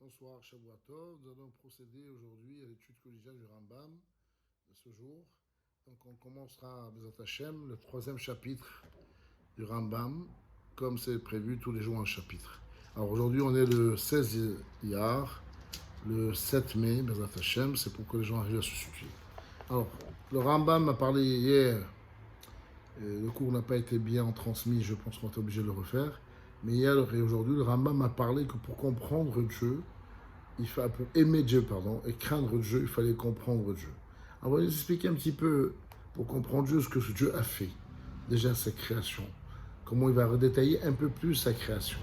Bonsoir, Shavua Tov. Nous allons procéder aujourd'hui à l'étude collégiale du Rambam de ce jour. Donc on commencera à Bezat Hashem, le troisième chapitre du Rambam, comme c'est prévu tous les jours un chapitre. Alors aujourd'hui on est le 16 Iyar, le 7 mai, Bezat Hashem, c'est pour que les gens arrivent à se situer. Alors, le Rambam a parlé hier, le cours n'a pas été bien transmis, je pense qu'on est obligé de le refaire. Mais hier et aujourd'hui, le Rambam a parlé que pour comprendre Dieu, pour aimer Dieu, et craindre Dieu, il fallait comprendre Dieu. Alors, on va vous expliquer un petit peu, pour comprendre Dieu, ce que Dieu a fait. Déjà, sa création. Comment il va redétailler un peu plus sa création.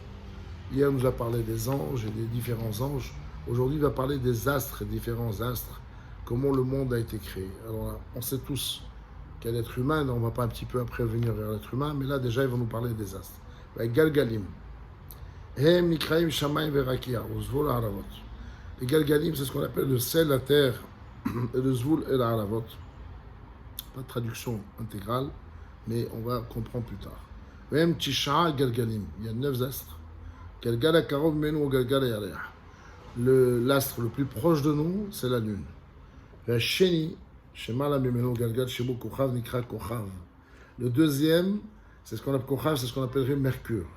Hier, il nous a parlé des anges et des différents anges. Aujourd'hui, il va parler des astres, différents astres. Comment le monde a été créé. Alors, on sait tous qu'à l'être humain, on ne va pas un petit peu après venir vers l'être humain, mais là, déjà, ils vont nous parler des astres. Galgalim. Hem Nikraim Shamayim Verakia, ou Zvul Haravot. Les Galgalim, c'est ce qu'on appelle le ciel, la terre, et le Zvul et la Haravot. Pas de traduction intégrale, mais on va comprendre plus tard. Hem Tisha Galgalim, il y a 9 astres. Galgal Akarov Menu ou Galgal Yareh. L'astre le plus proche de nous, c'est la lune. Sheni, Shemala Mimenu Galgal Shebo Kochav Nikra Kochav. Le deuxième, c'est ce qu'on appelle Kochav, c'est ce qu'on appellerait Mercure.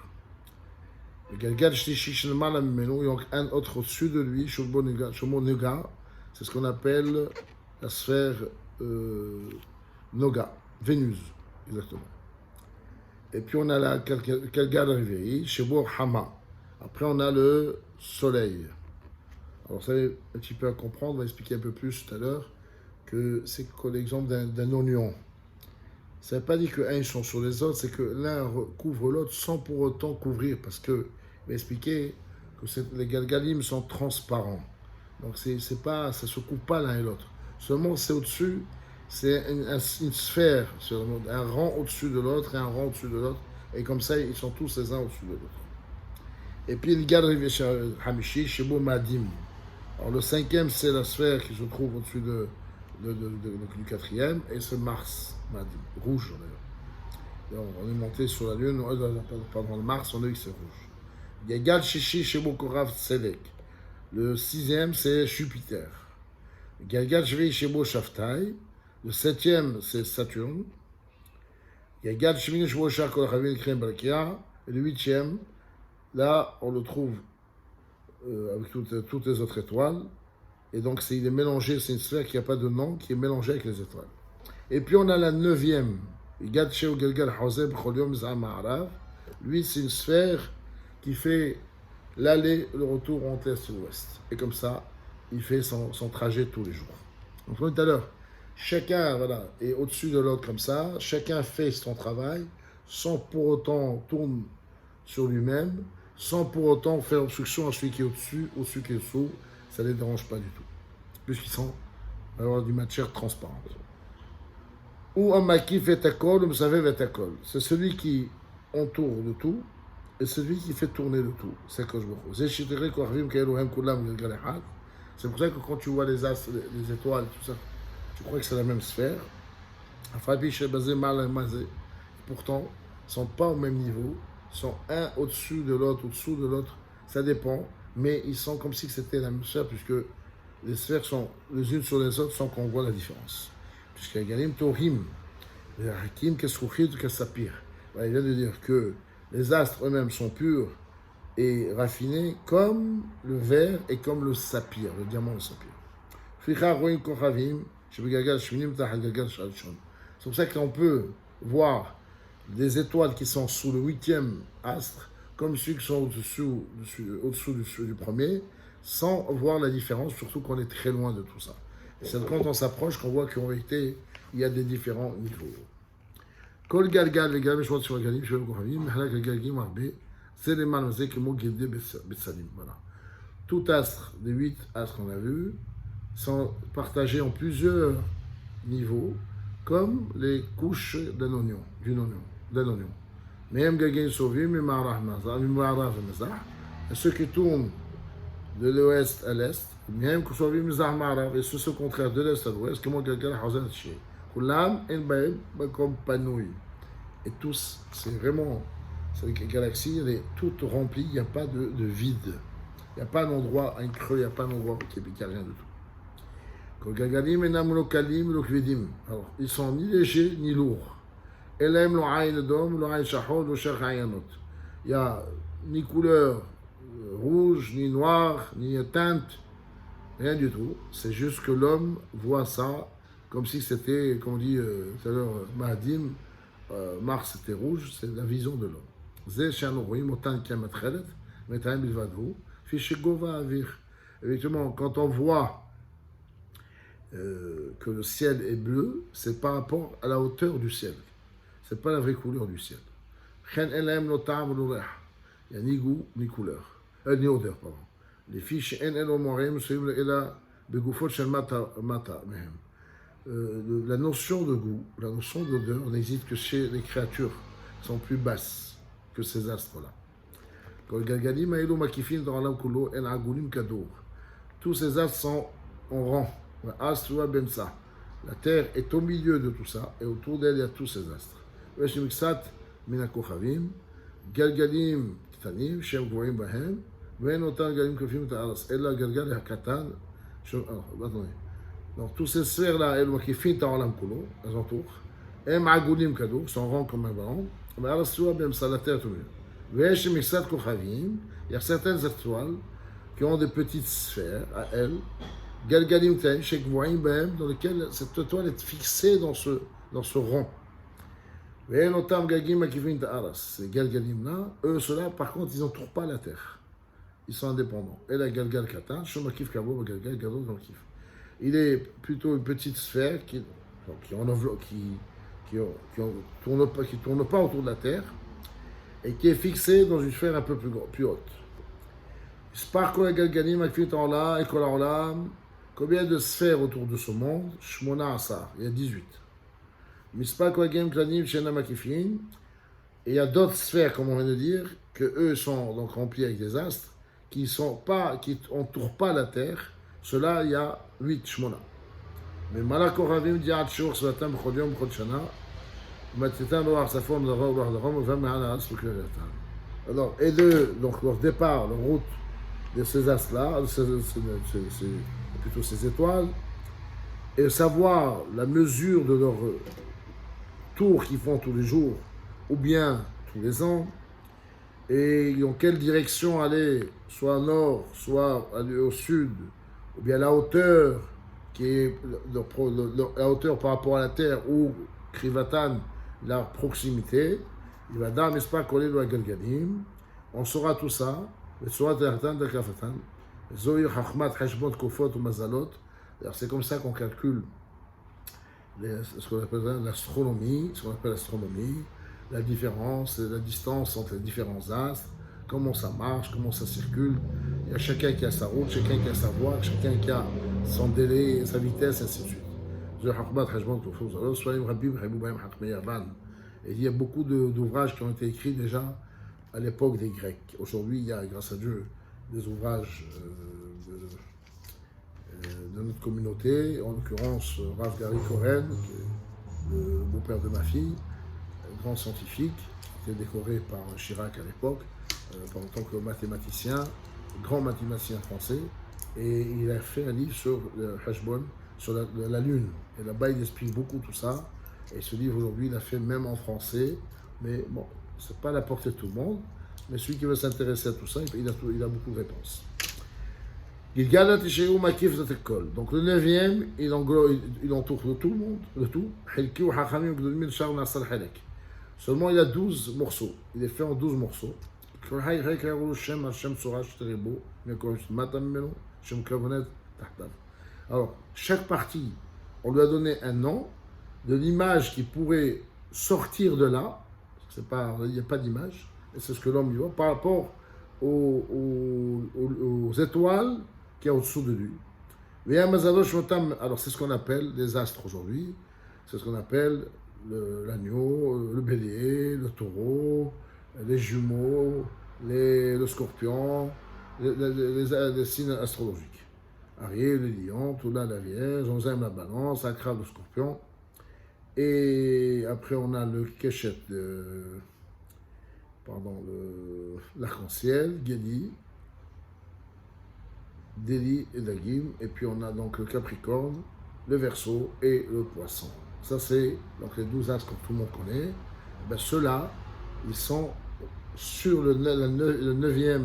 Le Galgal Shlishi Shemala Mimenu, il y a un autre au-dessus de lui, Shomo Noga, c'est ce qu'on appelle la sphère Noga, Vénus, exactement. Et puis on a la Galgal Riveri, Shebo Hama. Après on a le soleil. Alors ça est un petit peu à comprendre, on va expliquer un peu plus tout à l'heure, que c'est l'exemple d'un oignon. Ça ne veut pas dire que ils sont sur les autres, c'est que l'un couvre l'autre sans pour autant couvrir, parce que il va expliquer que les galgalim sont transparents. Donc ça ne se couvre pas l'un et l'autre. Seulement c'est au-dessus, c'est une sphère, un rang au-dessus de l'autre et un rang au-dessus de l'autre, et comme ça ils sont tous les uns au-dessus de l'autre. Et puis le Galgal Hamishi, Shebo Madim. Alors le cinquième, c'est la sphère qui se trouve au-dessus du quatrième, et c'est Mars, rouge d'ailleurs. On est monté sur la Lune, pendant le Mars, on a vu que c'est rouge. Galgal Shishi Shebo Korav Tzedek. Le sixième, c'est Jupiter. Galgal Shvi Shebo Shaftai. Le septième, c'est Saturne. Galgal Shmini Shebo Shakol Ravin Krem Balkia. Et le huitième, là, on le trouve avec toutes les autres étoiles. Et donc, il est mélangé, c'est une sphère qui n'a pas de nom, qui est mélangée avec les étoiles. Et puis, on a la neuvième. Lui, c'est une sphère qui fait l'aller et le retour entre l'est et l'ouest. Et comme ça, il fait son trajet tous les jours. Donc, tout à l'heure, chacun est au-dessus de l'autre comme ça. Chacun fait son travail sans pour autant tourner sur lui-même, sans pour autant faire obstruction à celui qui est au-dessus qui est dessous. Ça ne les dérange pas du tout, puisqu'ils sont avoir du matière transparente. Ou un makif vetakol, ou vous savez vetakol. C'est celui qui entoure le tout et celui qui fait tourner le tout. C'est que je me pose. C'est pour ça que quand tu vois les astres, les étoiles, tout ça, tu crois que c'est la même sphère. Pourtant, ils ne sont pas au même niveau. Ils sont un au-dessus de l'autre, au-dessous de l'autre. Ça dépend. Mais ils sont comme si c'était la même sphère, puisque les sphères sont les unes sur les autres sans qu'on voit la différence. Puisqu'il y a Galim Torim, les Hakim Kesrouchid Kesapir. Il vient de dire que les astres eux-mêmes sont purs et raffinés comme le verre et comme le saphir, le diamant et le saphir. C'est pour ça qu'on peut voir des étoiles qui sont sous le 8e astre, comme ceux qui sont au-dessous du premier, sans voir la différence, surtout qu'on est très loin de tout ça. Et c'est quand on s'approche qu'on voit qu'en réalité, il y a des différents niveaux. Kol galgal vegal shvat sur galim shel kohavim halak galgim arbe c'est les malmazé qui m'ont guidé betsalim. Voilà. Tout astre, des 8 astres qu'on a vus, sont partagés en plusieurs niveaux, comme les couches d'un oignon. Même Gagin Sovim, et ceux qui tournent de l'ouest à l'est, même que Sovim Zahmarav, et ceux contraires de l'est à l'ouest, comme Gagal Hazan Tché. Kulam en Baeb, comme Panoui. Et tous, c'est vraiment, cette galaxie, elle est toute remplie, il n'y a pas de vide. Il n'y a pas d'endroit, un creux, il n'y a pas d'endroit qui n'y a rien du tout. Kol galgalim enam lo kalim lo kvedim. Alors, ils sont ni légers ni lourds. Elem lo ayn dom, lo ayn shahod, lo shach ayanot. Il n'y a ni couleur rouge, ni noir, ni teinte, rien du tout. C'est juste que l'homme voit ça comme si c'était, comme on dit tout à l'heure, Mahadim, Mars était rouge, c'est la vision de l'homme. Zeh she'anu roim otan kematchelet, metayim bilvadhu, fi shegova avir. Effectivement, quand on voit que le ciel est bleu, c'est par rapport à la hauteur du ciel. C'est pas la vraie couleur du ciel. Chen elem lo ta'am lo reh. Il n'y a ni goût, ni couleur. Ni odeur, pardon. Les fiches en el omorim suivent ela begufot shel mata mehem. La notion de goût, la notion d'odeur n'existe que chez les créatures qui sont plus basses que ces astres-là. Tous ces astres sont en rang. La terre est au milieu de tout ça, et autour d'elle, il y a tous ces astres. גלגלים קטנים שהם גבוהים בהם, ואין אותם גלגלים כופים את הארץ, אלא הגלגל הקטן, donc tous ces sphères-là, elles מקיפים את העולם כולו, elles entourent, הם עגולים כדור, sont ronds comme un ballon, והארץ סועה באמצע la terre tout ויש מכסת כוכבים, il y a certaines étoiles qui ont des petites sphères à elles, גלגלים קטנים שגבוהים בהם, dans lesquelles cette étoile est fixée dans ce rond. Ces galgalim-là, eux, ceux-là, par contre, ils n'entourent pas la terre. Ils sont indépendants. Et la galgal katan, shomakif kabo, galgal gadol kif. Il est plutôt une petite sphère qui tourne pas autour de la terre et qui est fixée dans une sphère un peu plus haute. Combien de sphères autour de ce monde? Shmona Asar, il y a 18. Et il y a d'autres sphères, comme on vient de dire, que eux sont donc remplis avec des astres, qui n'entourent pas la terre. Cela, il y a 8 shmona. Mais Malakoravim dit Atshur Svatam Bchodium Bchodshana, Matitan Loar Safon Loar Loar Vam Ma'ala As Lukrevatan. Alors, et donc leur départ, leur route de ces astres-là, plutôt ces étoiles, et savoir la mesure de leur tour qu'ils font tous les jours, ou bien tous les ans, et dans quelle direction aller, soit au nord, soit aller au sud, ou bien la hauteur, qui est la hauteur par rapport à la terre, ou Krivatan, la proximité, il va dar mespa kolel ou galgalim, on saura tout ça, c'est comme ça qu'on calcule ce qu'on appelle l'astronomie, la différence, la distance entre les différents astres, comment ça marche, comment ça circule. Il y a chacun qui a sa route, chacun qui a sa voie, chacun qui a son délai, sa vitesse, ainsi de suite. Et il y a beaucoup d'ouvrages qui ont été écrits déjà à l'époque des Grecs. Aujourd'hui, il y a, grâce à Dieu, des ouvrages de notre communauté, en l'occurrence Rav Gary Koren, qui est le beau-père de ma fille, grand scientifique, qui était décoré par Chirac à l'époque, en tant que mathématicien, grand mathématicien français, et il a fait un livre sur le Hashbon, sur la Lune. Et là-bas, il explique beaucoup tout ça, et ce livre aujourd'hui, il l'a fait même en français, mais bon, c'est pas à la portée de tout le monde, mais celui qui veut s'intéresser à tout ça, il a beaucoup de réponses. Donc le 9e, il entoure tout le monde, le tout. Seulement il y a 12 morceaux. Il est fait en 12 morceaux. Alors, chaque partie, on lui a donné un nom de l'image qui pourrait sortir de là. Il n'y a pas d'image, et c'est ce que l'homme y voit, par rapport aux étoiles qui est au-dessous de lui. Alors c'est ce qu'on appelle les astres aujourd'hui, c'est ce qu'on appelle l'agneau, le bélier, le taureau, les jumeaux, le scorpion, les signes astrologiques. Ariel, le lion, Toula, la vierge, Onzem, la balance, Akra, le scorpion. Et après on a le Keshet, l'arc-en-ciel, Gedi, Déli et Dagim, et puis on a donc le Capricorne, le Verseau et le Poisson. Ça, c'est donc les 12 astres que tout le monde connaît. Ben, ceux-là, ils sont sur la 9e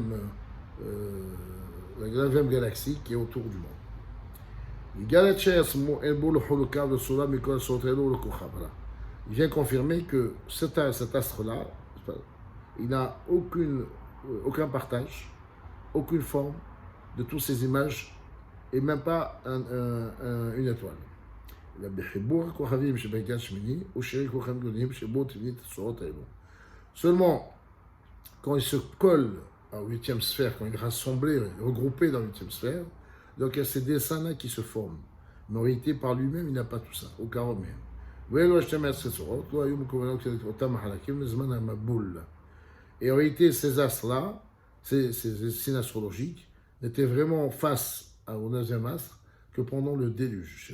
galaxie qui est autour du monde. Il vient confirmer que cet astre-là, il n'a aucun partage, aucune forme de toutes ces images, et même pas une étoile. Seulement, quand il se colle à 8e sphère, quand il est rassemblé, regroupé dans la 8e sphère, donc il y a ces dessins-là qui se forment. Mais en réalité, par lui-même, il n'a pas tout ça, aucun même. Et en réalité, ces astres-là, ces signes astrologiques, n'étaient vraiment face au 9e astre que pendant le déluge.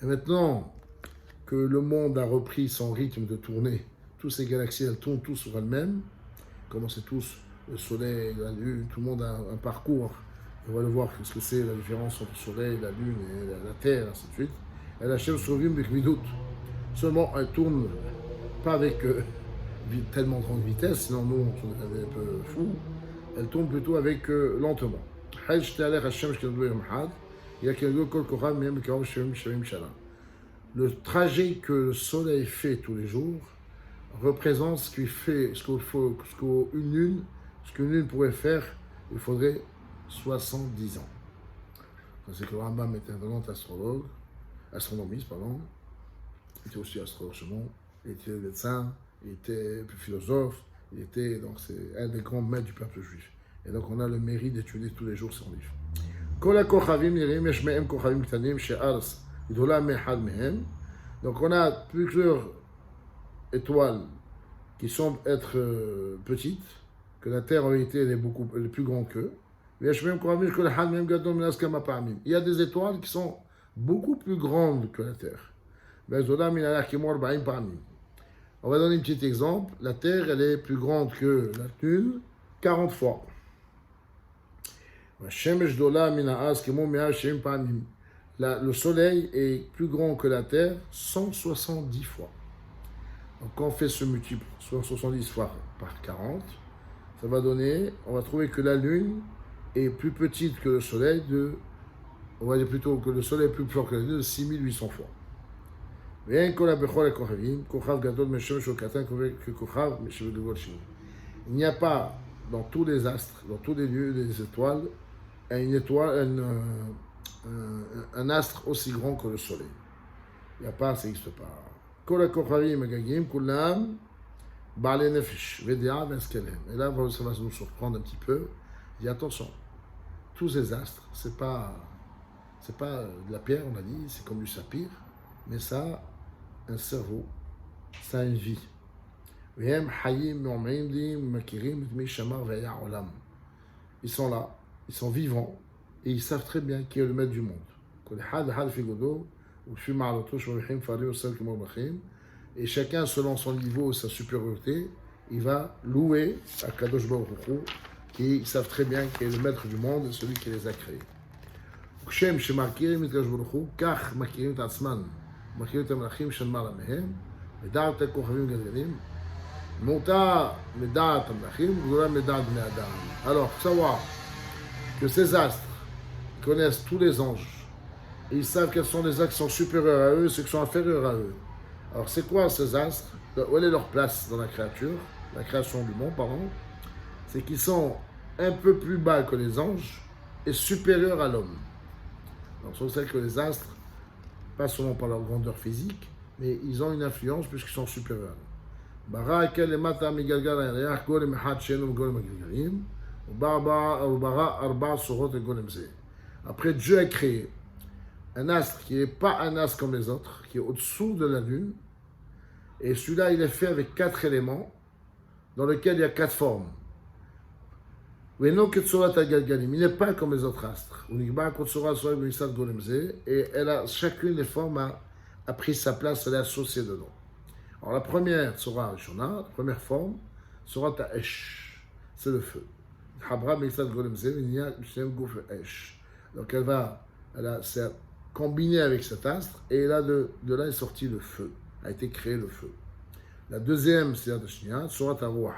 Et maintenant que le monde a repris son rythme de tournée, toutes ces galaxies, elles tournent tous sur elles-mêmes, comme c'est tous le Soleil, la Lune, tout le monde a un parcours. On va le voir, qu'est-ce que c'est la différence entre le Soleil, la Lune et la Terre, ainsi de suite. Et la chaîne survit avec Midout. Seulement, elle tourne pas avec tellement grande vitesse, sinon nous, on est un peu fous. Elle tourne plutôt avec lentement. Le trajet que le Soleil fait tous les jours représente ce qu'une lune pourrait faire, il faudrait 70 ans. C'est que le Rambam était un grand astronomiste, il était aussi astrologue, il était médecin, il était philosophe, donc c'est un des grands maîtres du peuple juif. Et donc on a le mérite d'étudier tous les jours son livre. Donc on a plusieurs étoiles qui semblent être petites, que la Terre en réalité elle est plus grande qu'eux. Il y a des étoiles qui sont beaucoup plus grandes que la Terre. On va donner un petit exemple. La Terre, elle est plus grande que la Lune 40 fois. Le Soleil est plus grand que la Terre 170 fois. Donc quand on fait ce multiple 170 fois par 40, ça va donner, on va trouver que la Lune est plus petite que le Soleil on va dire plutôt que le Soleil est plus fort que la Lune de 6800 fois. Il n'y a pas dans tous les astres, dans tous les lieux des étoiles, un astre aussi grand que le Soleil. Il n'y a pas, ça n'existe pas. Et là, ça va nous surprendre un petit peu. Il dit attention, tous ces astres, c'est pas de la pierre, on a dit, c'est comme du saphir, mais ça a un cerveau, ça a une vie. Ils sont là, ils sont vivants, et ils savent très bien qui est le maître du monde. Et chacun, selon son niveau et sa supériorité, il va louer à Kadosh Baruch Hu, qui savent très bien qui est le maître du monde et celui qui les a créés. Alors, faut savoir que ces astres connaissent tous les anges et ils savent quels sont les astres qui sont supérieurs à eux et ceux qui sont inférieurs à eux. Alors, c'est quoi ces astres? Où est leur place dans la création du monde, pardon? C'est qu'ils sont un peu plus bas que les anges et supérieurs à l'homme. Donc, c'est pour ça que les astres, pas seulement par leur grandeur physique, mais ils ont une influence puisqu'ils sont supérieurs. Après, Dieu a créé un astre qui n'est pas un astre comme les autres, qui est au-dessous de la Lune. Et celui-là, il est fait avec 4 éléments, dans lesquels il y a 4 formes. Il n'est pas comme les autres astres. Et chacune des formes a pris sa place, elle est associée dedans. Alors la première Tzora Rishona, la première forme, Tzora Ta'esh, c'est le feu. Habra Mexat Golem Zeh, Vinia Mishem Gouf Esh. Donc c'est combiné avec cet astre, et là, de là est sorti le feu, a été créé le feu. La deuxième, c'est la Shnia, Tzora Ta'Ruach.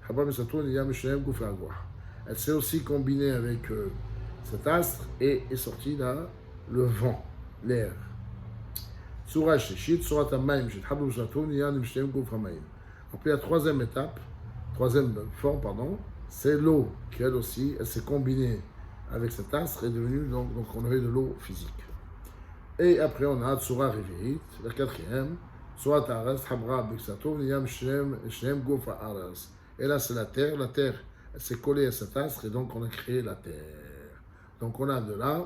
Habra Mexat Vinia Mishem Gouf Esh. Elle s'est aussi combinée avec cet astre, et est sorti là le vent, l'air. Tsura Sheshit, Tsura Tamaim, Shithabou Shatoun, Yan Mishtem Gouf Hamaim. Après la troisième étape, troisième forme, pardon, c'est l'eau, qui elle aussi, elle s'est combinée avec cet astre, et est devenue, donc on avait de l'eau physique. Et après on a Tsura Revi'it, la quatrième, Tsura Taras, Habra Bixatoun, Yan Mishtem Gouf Haaras. Et là c'est la terre, elle s'est collée à cet astre, et donc on a créé la terre. Donc on a de là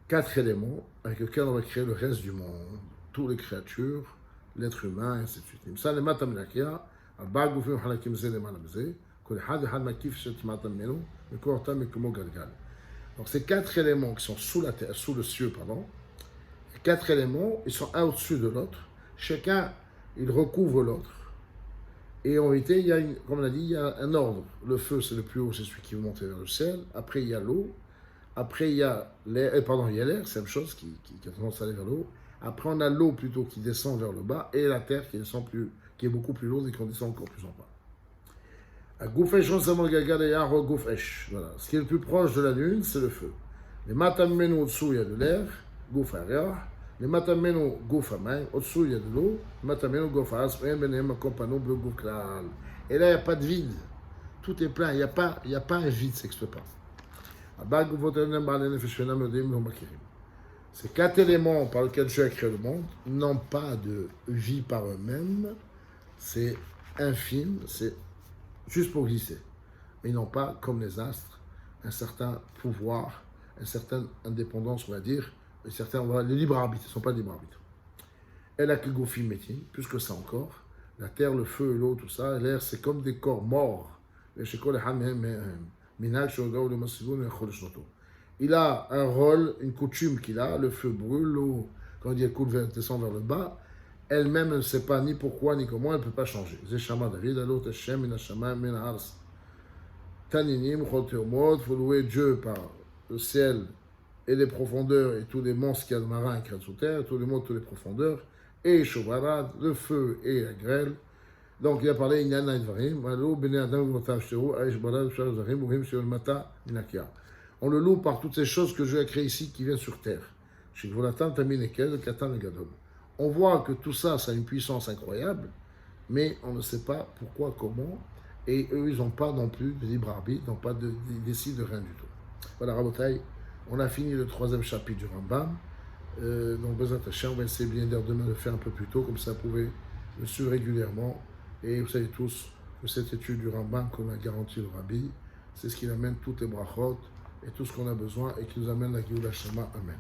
4 éléments avec lesquels on va créer le reste du monde, toutes les créatures, l'être humain, et ainsi de suite. Ça, les matamilakia, donc ces 4 éléments qui sont sous la terre, sous le ciel, pardon, les 4 éléments, ils sont un au-dessus de l'autre. Chacun, il recouvre l'autre. Et en réalité, comme on a dit, il y a un ordre. Le feu, c'est le plus haut, c'est celui qui va monter vers le ciel. Après, il y a l'eau. Après, il y a l'air, c'est la même chose qui a tendance à aller vers le haut. Après, on a l'eau plutôt qui descend vers le bas, et la terre qui est beaucoup plus lourde et qui descend encore plus en bas. Voilà. Ce qui est le plus proche de la lune, c'est le feu. Les matamenu au-dessous, il y a de l'air, gouf arrière. Les matamenu gouf amain, au-dessous, il y a de l'eau. Les matamenu gouf as, et là, il n'y a pas de vide. Tout est plein, il n'y a pas un vide, ça n'existe pas. Ces 4 éléments par lesquels Dieu a créé le monde n'ont pas de vie par eux-mêmes, c'est infime, c'est juste pour exister. Mais ils n'ont pas, comme les astres, un certain pouvoir, une certaine indépendance, on va dire, le libre arbitre, ils ne sont pas libre arbitre. Elle a que Gofi métier, plus que ça encore. La terre, le feu, l'eau, tout ça, l'air, c'est comme des corps morts. Il a un rôle, une coutume qu'il a, le feu brûle, l'eau, quand il coule, descend vers le bas, elle-même ne sait pas ni pourquoi ni comment, elle ne peut pas changer. Il faut louer Dieu par le ciel et les profondeurs et tous les monstres qu'il y a de marins qui sont sous terre, tous les monts, toutes les profondeurs, et Shobarad, le feu et la grêle. Donc il a parlé on le loue par toutes ces choses que Dieu a créées ici qui viennent sur terre. On voit que tout ça, ça a une puissance incroyable, mais on ne sait pas pourquoi, comment, et eux, ils n'ont pas non plus de libre arbitre, ils décident de rien du tout. Voilà, Rabotai, on a fini le 3e chapitre du Rambam. Donc, Bezat Hashem, on va essayer bien demain de le faire un peu plus tôt, comme ça, vous pouvez le suivre régulièrement. Et vous savez tous que cette étude du Rambam qu'on a garanti le Rabbi, c'est ce qui amène toutes les brachot et tout ce qu'on a besoin et qui nous amène la Géoula Shema. Amen.